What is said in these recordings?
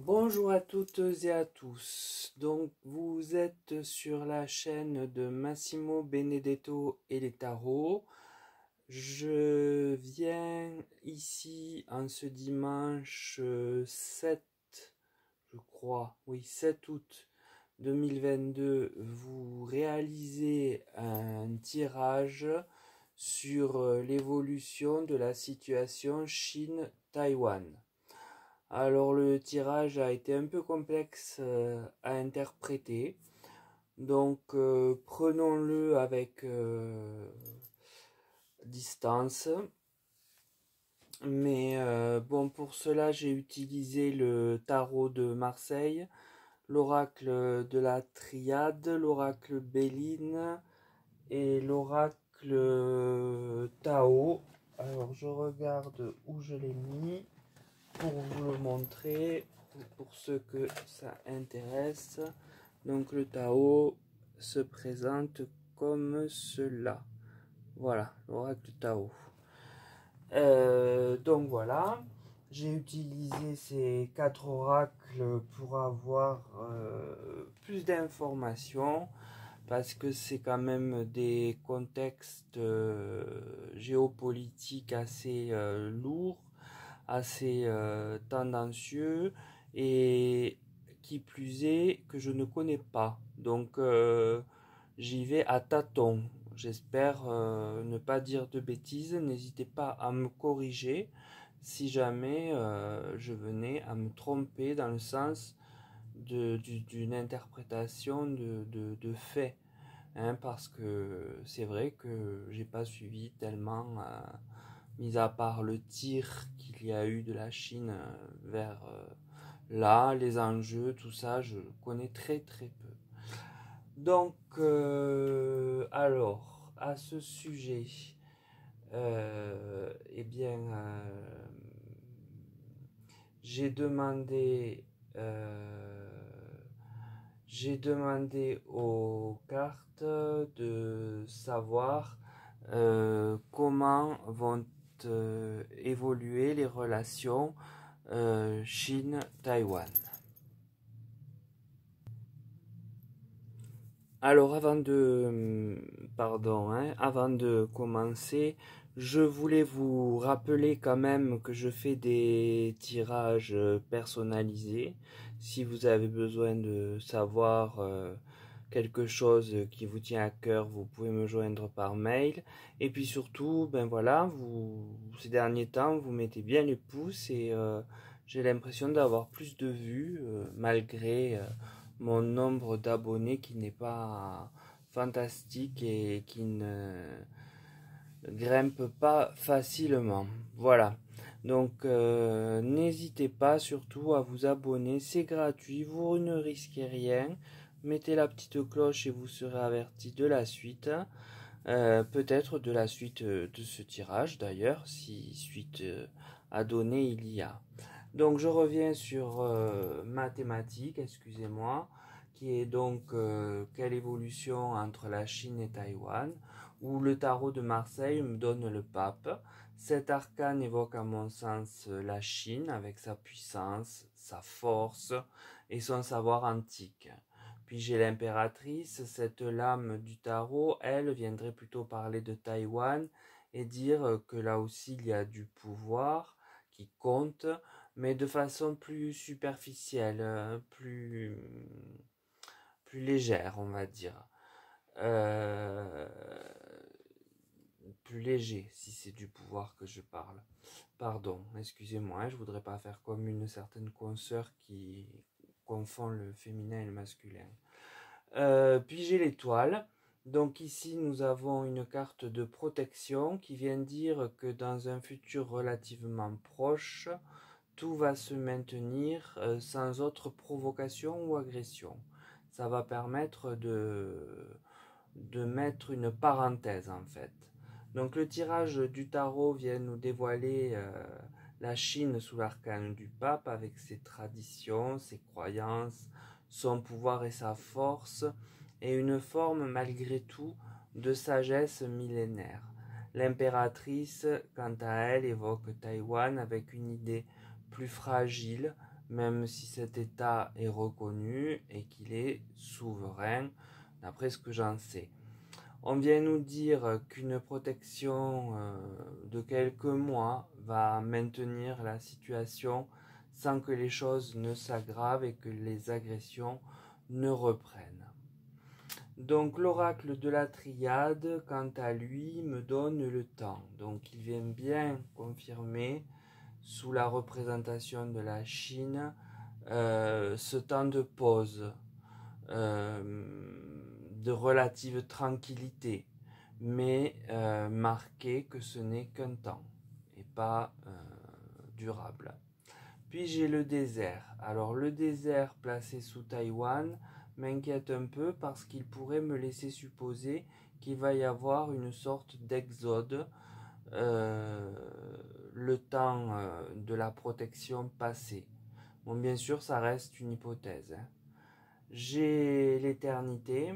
Bonjour à toutes et à tous. Donc vous êtes sur la chaîne de Massimo Benedetto et les tarots. Je viens ici en ce dimanche 7, je crois, oui 7 août 2022, vous réalisez un tirage sur l'évolution de la situation Chine-Taïwan. Alors le tirage a été un peu complexe à interpréter, donc prenons-le avec distance. Mais bon, pour cela j'ai utilisé le tarot de Marseille, l'oracle de la Triade, l'oracle Béline et l'oracle Tao. Alors je regarde où je l'ai mis pour vous le montrer, pour ceux que ça intéresse. Donc le Tao se présente comme cela. Voilà, l'oracle Tao. Donc voilà, j'ai utilisé ces 4 oracles pour avoir plus d'informations parce que c'est quand même des contextes géopolitiques assez lourds, assez tendancieux et qui plus est que je ne connais pas. Donc j'y vais à tâtons. J'espère ne pas dire de bêtises. N'hésitez pas à me corriger si jamais je venais à me tromper dans le sens d'une interprétation de faits. Hein, parce que c'est vrai que j'ai pas suivi tellement, mis à part le tir qu'il y a eu de la Chine vers là, les enjeux, tout ça, je connais très très peu. Donc, alors, à ce sujet, eh bien, j'ai demandé, euh, j'ai demandé aux cartes de savoir comment vont évoluer les relations Chine-Taïwan. Alors avant de commencer, je voulais vous rappeler quand même que je fais des tirages personnalisés. Si vous avez besoin de savoir quelque chose qui vous tient à cœur, vous pouvez me joindre par mail. Et puis surtout, ben voilà, ces derniers temps, vous mettez bien les pouces et j'ai l'impression d'avoir plus de vues malgré mon nombre d'abonnés qui n'est pas fantastique et qui ne grimpe pas facilement. Voilà. Donc n'hésitez pas surtout à vous abonner, c'est gratuit, vous ne risquez rien. Mettez la petite cloche et vous serez averti de la suite. Peut-être de la suite de ce tirage d'ailleurs, si suite à donner il y a. Donc je reviens sur mathématiques, excusez-moi, qui est donc quelle évolution entre la Chine et Taïwan, où le tarot de Marseille me donne le pape. Cet arcane évoque à mon sens la Chine avec sa puissance, sa force et son savoir antique. Puis j'ai l'impératrice, cette lame du tarot, elle viendrait plutôt parler de Taïwan et dire que là aussi il y a du pouvoir qui compte, mais de façon plus superficielle, plus légère, on va dire. Euh, Plus léger, si c'est du pouvoir que je parle. Pardon, excusez-moi, je voudrais pas faire comme une certaine consoeur qui confond le féminin et le masculin. Puis j'ai l'étoile. Donc ici nous avons une carte de protection qui vient dire que dans un futur relativement proche, tout va se maintenir sans autre provocation ou agression. Ça va permettre de mettre une parenthèse en fait. Donc le tirage du tarot vient nous dévoiler la Chine sous l'arcane du pape avec ses traditions, ses croyances, son pouvoir et sa force, et une forme malgré tout de sagesse millénaire. L'impératrice, quant à elle, évoque Taïwan avec une idée plus fragile, même si cet État est reconnu et qu'il est souverain, d'après ce que j'en sais. On vient nous dire qu'une protection de quelques mois va maintenir la situation sans que les choses ne s'aggravent et que les agressions ne reprennent. Donc l'oracle de la triade, quant à lui, me donne le temps. Donc il vient bien confirmer, sous la représentation de la Chine, ce temps de pause, de relative tranquillité, mais marqué que ce n'est qu'un temps et pas durable. Puis j'ai le désert. Alors le désert placé sous Taïwan m'inquiète un peu parce qu'il pourrait me laisser supposer qu'il va y avoir une sorte d'exode, le temps de la protection passée. Bon, bien sûr, ça reste une hypothèse. J'ai l'éternité,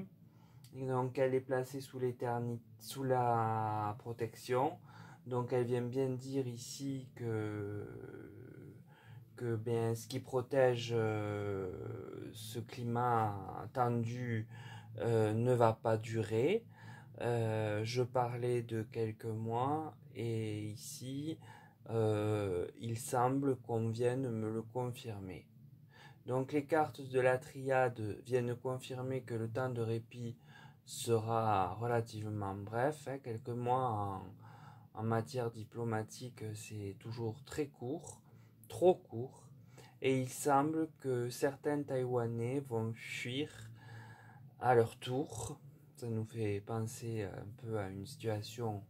donc elle est placée sous la protection. Donc elle vient bien dire ici que bien, ce qui protège ce climat tendu ne va pas durer. Je parlais de quelques mois et ici, il semble qu'on vienne me le confirmer. Donc les cartes de la triade viennent confirmer que le temps de répit sera relativement bref. Quelques mois en matière diplomatique, c'est toujours très court, trop court. Et il semble que certains Taïwanais vont fuir à leur tour. Ça nous fait penser un peu à une situation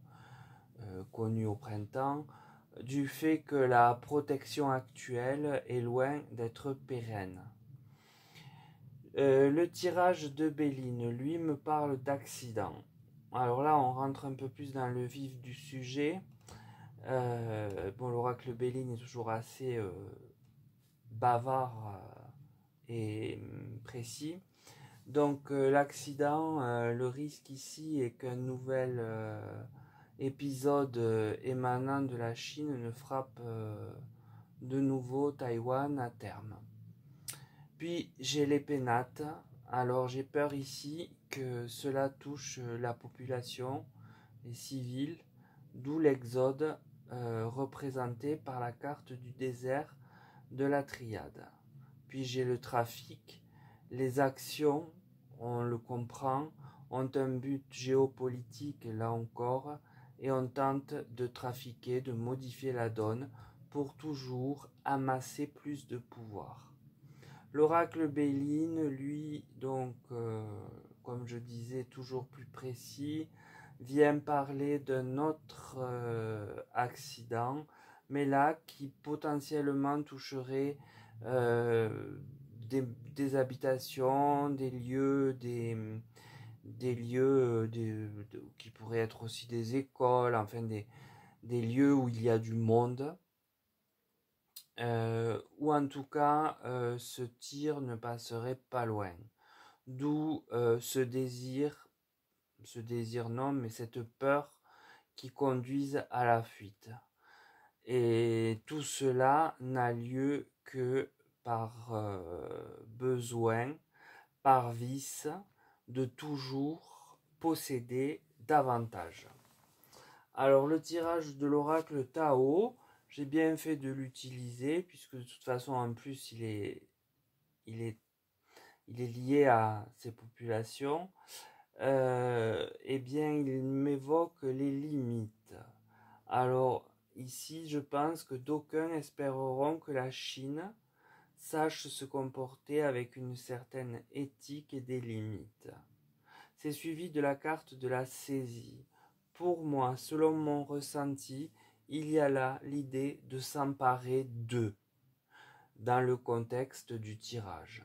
connue au printemps, du fait que la protection actuelle est loin d'être pérenne. Le tirage de Béline, lui, me parle d'accident. Alors là, on rentre un peu plus dans le vif du sujet. Bon, l'oracle Béline est toujours assez bavard et précis. Donc l'accident, le risque ici est qu'un nouvel épisode émanant de la Chine ne frappe de nouveau Taïwan à terme. Puis j'ai les pénates. Alors j'ai peur ici que cela touche la population, les civils, d'où l'exode représenté par la carte du désert de la triade. Puis j'ai le trafic. Les actions, on le comprend, ont un but géopolitique là encore, et on tente de trafiquer, de modifier la donne pour toujours amasser plus de pouvoir. L'oracle Béline, lui, donc, comme je disais, toujours plus précis, vient parler d'un autre accident, mais là, qui potentiellement toucherait des habitations, des lieux, qui pourraient être aussi des écoles, enfin des lieux où il y a du monde. Ou en tout cas, ce tir ne passerait pas loin. D'où ce désir non, mais cette peur qui conduise à la fuite. Et tout cela n'a lieu que par besoin, par vice, de toujours posséder davantage. Alors le tirage de l'oracle Tao, j'ai bien fait de l'utiliser, puisque de toute façon en plus il est lié à ces populations. Eh bien il m'évoque les limites. Alors ici je pense que d'aucuns espéreront que la Chine sache se comporter avec une certaine éthique et des limites. C'est suivi de la carte de la saisie. Pour moi, selon mon ressenti, il y a là l'idée de s'emparer d'eux dans le contexte du tirage.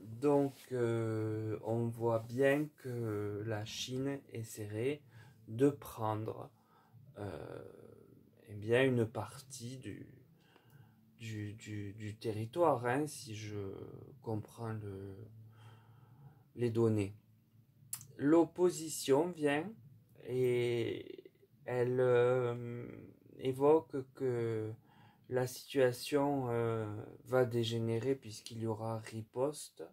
Donc, on voit bien que la Chine essaierait de prendre eh bien une partie du territoire, hein, si je comprends les données. L'opposition vient et elle évoque que la situation va dégénérer puisqu'il y aura riposte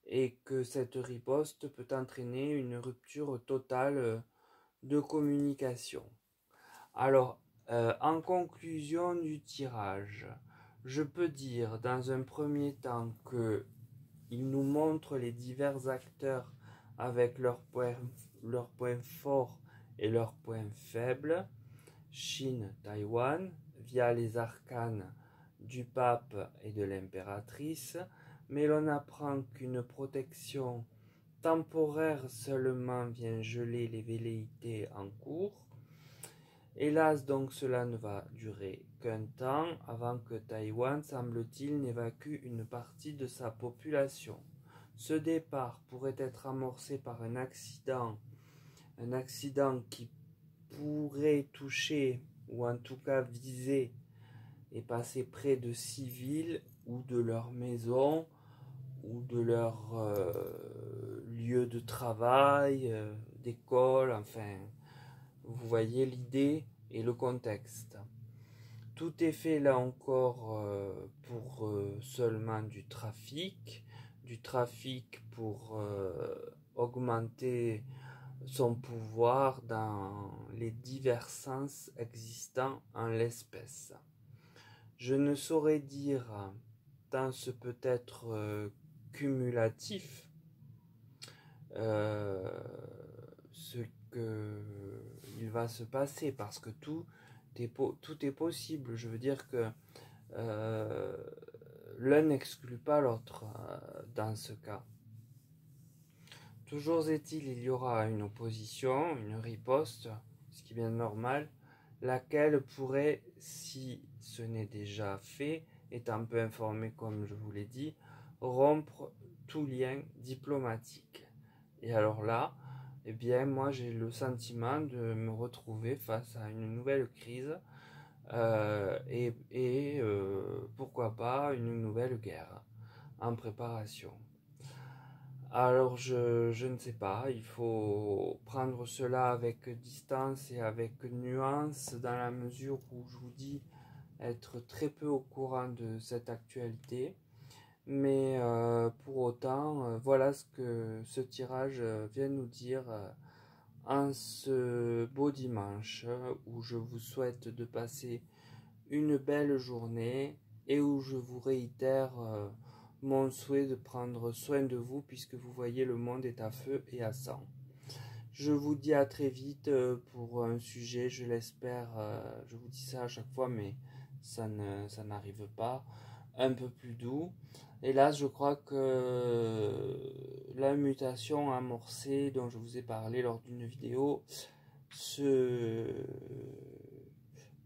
et que cette riposte peut entraîner une rupture totale de communication. Alors, en conclusion du tirage, je peux dire dans un premier temps que il nous montre les divers acteurs avec leurs points forts et leurs points faibles. Chine, Taïwan, via les arcanes du pape et de l'impératrice, mais l'on apprend qu'une protection temporaire seulement vient geler les velléités en cours. Hélas, donc cela ne va durer qu'un temps avant que Taïwan, semble-t-il, n'évacue une partie de sa population. Ce départ pourrait être amorcé par un accident qui pourrait toucher, ou en tout cas viser, et passer près de civils ou de leur maison ou de leur lieu de travail, d'école, enfin, vous voyez l'idée et le contexte. Tout est fait là encore pour seulement du trafic pour augmenter son pouvoir dans les divers sens existants en l'espèce. Je ne saurais dire, tant ce peut être cumulatif, ce qu'il va se passer, parce que tout est possible. Je veux dire que l'un n'exclut pas l'autre dans ce cas. Toujours est-il, il y aura une opposition, une riposte, ce qui est bien normal, laquelle pourrait, si ce n'est déjà fait, étant peu informé comme je vous l'ai dit, rompre tout lien diplomatique. Et alors là, eh bien moi j'ai le sentiment de me retrouver face à une nouvelle crise et pourquoi pas une nouvelle guerre en préparation. Alors je ne sais pas, il faut prendre cela avec distance et avec nuance dans la mesure où je vous dis être très peu au courant de cette actualité. Mais pour autant, voilà ce que ce tirage vient nous dire en ce beau dimanche où je vous souhaite de passer une belle journée et où je vous réitère mon souhait de prendre soin de vous puisque vous voyez le monde est à feu et à sang. Je vous dis à très vite pour un sujet, je l'espère, je vous dis ça à chaque fois mais ça n'arrive pas, un peu plus doux. Et là je crois que la mutation amorcée dont je vous ai parlé lors d'une vidéo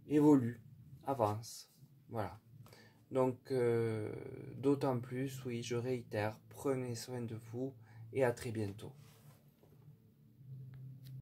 évolue, avance, voilà. Donc, d'autant plus, oui, je réitère, prenez soin de vous et à très bientôt.